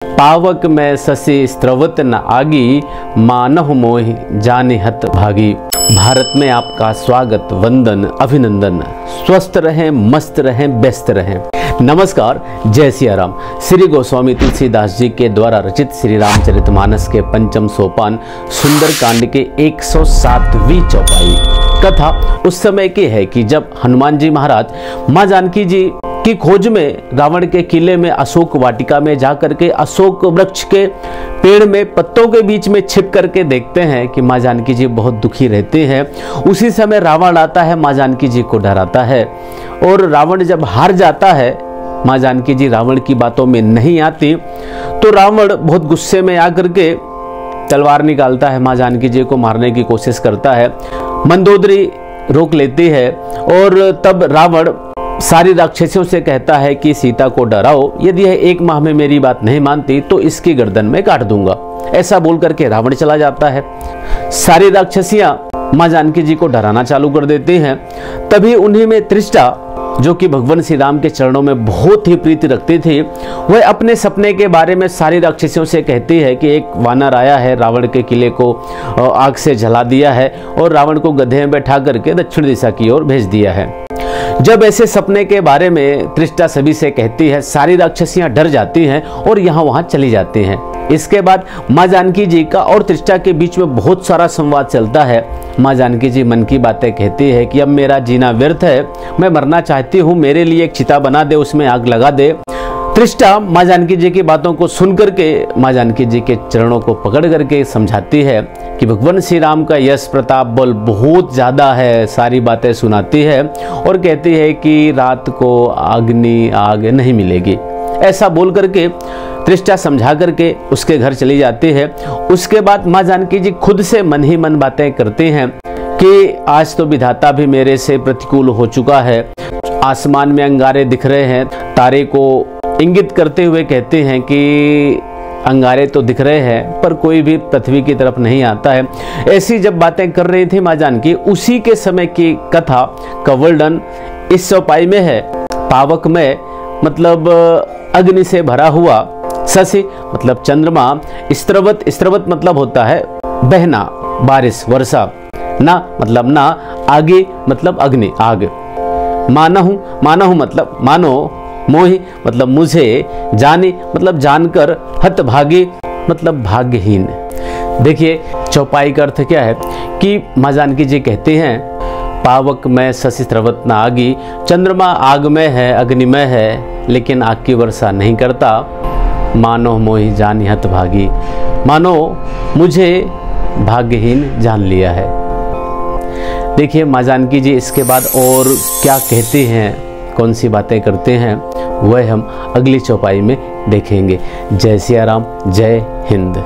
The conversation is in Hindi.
पावक में शशि स्त्रवत न आगी, मानहु मोहि जानि हत भागी। भारत में आपका स्वागत, वंदन, अभिनंदन। स्वस्थ रहें, मस्त रहें, व्यस्त रहें। नमस्कार, जय सिया राम। श्री गोस्वामी तुलसीदास जी के द्वारा रचित श्री रामचरितमानस के पंचम सोपान सुंदरकांड के 107वीं चौपाई। कथा उस समय की है कि जब हनुमान जी महाराज माँ जानकी जी की खोज में रावण के किले में अशोक वाटिका में जाकर के अशोक वृक्ष के पेड़ में पत्तों के बीच में छिप करके देखते हैं कि माँ जानकी जी बहुत दुखी रहते हैं। उसी समय रावण आता है, माँ जानकी जी को डराता है और रावण जब हार जाता है, माँ जानकी जी रावण की बातों में नहीं आती, तो रावण बहुत गुस्से में आकर के तलवार निकालता है, माँ जानकी जी को मारने की कोशिश करता है। मंदोदरी रोक लेती है और तब रावण सारी राक्षसियों से कहता है कि सीता को डराओ, यदि यह 1 माह में मेरी बात नहीं मानती तो इसकी गर्दन में काट दूंगा। ऐसा बोल करके रावण चला जाता है। सारी राक्षसियां माँ जानकी जी को डराना चालू कर देती हैं। तभी उन्हीं में त्रिष्टा, जो कि भगवान श्री राम के चरणों में बहुत ही प्रीति रखती थी, वह अपने सपने के बारे में सारी राक्षसियों से कहती है कि एक वानर आया है, रावण के किले को आग से जला दिया है और रावण को गधे में बैठा करके दक्षिण दिशा की ओर भेज दिया है। जब ऐसे सपने के बारे में त्रिष्टा सभी से कहती है, सारी राक्षसियां डर जाती हैं और यहाँ वहाँ चली जाती हैं। इसके बाद माँ जानकी जी का और त्रिष्टा के बीच में बहुत सारा संवाद चलता है। माँ जानकी जी मन की बातें कहती है कि अब मेरा जीना व्यर्थ है, मैं मरना चाहती हूँ, मेरे लिए एक चिता बना दे, उसमें आग लगा दे। त्रिष्टा माँ जानकी जी की बातों को सुन करके माँ जानकी जी के चरणों को पकड़ करके समझाती है कि भगवान श्री राम का यश प्रताप बल बहुत ज़्यादा है। सारी बातें सुनाती है और कहती है कि रात को अग्नि आग नहीं मिलेगी। ऐसा बोल करके त्रिष्टा समझा करके उसके घर चली जाती है। उसके बाद माँ जानकी जी खुद से मन ही मन बातें करती हैं कि आज तो विधाता भी मेरे से प्रतिकूल हो चुका है। आसमान में अंगारे दिख रहे हैं, तारे को इंगित करते हुए कहते हैं कि अंगारे तो दिख रहे हैं पर कोई भी पृथ्वी की तरफ नहीं आता है। ऐसी जब बातें कर रही थी माँ जानकी, उसी के समय की कथा का वर्णन इस चौपाई में है। पावक में मतलब अग्नि से भरा हुआ, शशि मतलब चंद्रमा, स्त्रवत मतलब होता है बहना, बारिश, वर्षा, ना मतलब ना, आगे मतलब अग्नि, आग, मानहु मतलब मानो, मोहि मतलब मुझे, जानी मतलब जानकर, हतभागी मतलब भाग्यहीन। देखिए चौपाई का अर्थ क्या है कि माँ जानकी जी कहते हैं, पावक में शशि स्त्रवत न आगी, चंद्रमा आग में है, अग्नि में है, लेकिन आग की वर्षा नहीं करता। मानो मोहि जानी हतभागी, मानो मुझे भाग्यहीन जान लिया है। देखिए माँ जानकी जी इसके बाद और क्या कहते हैं, कौन सी बातें करते हैं, वह हम अगली चौपाई में देखेंगे। जय सिया राम, जय हिंद।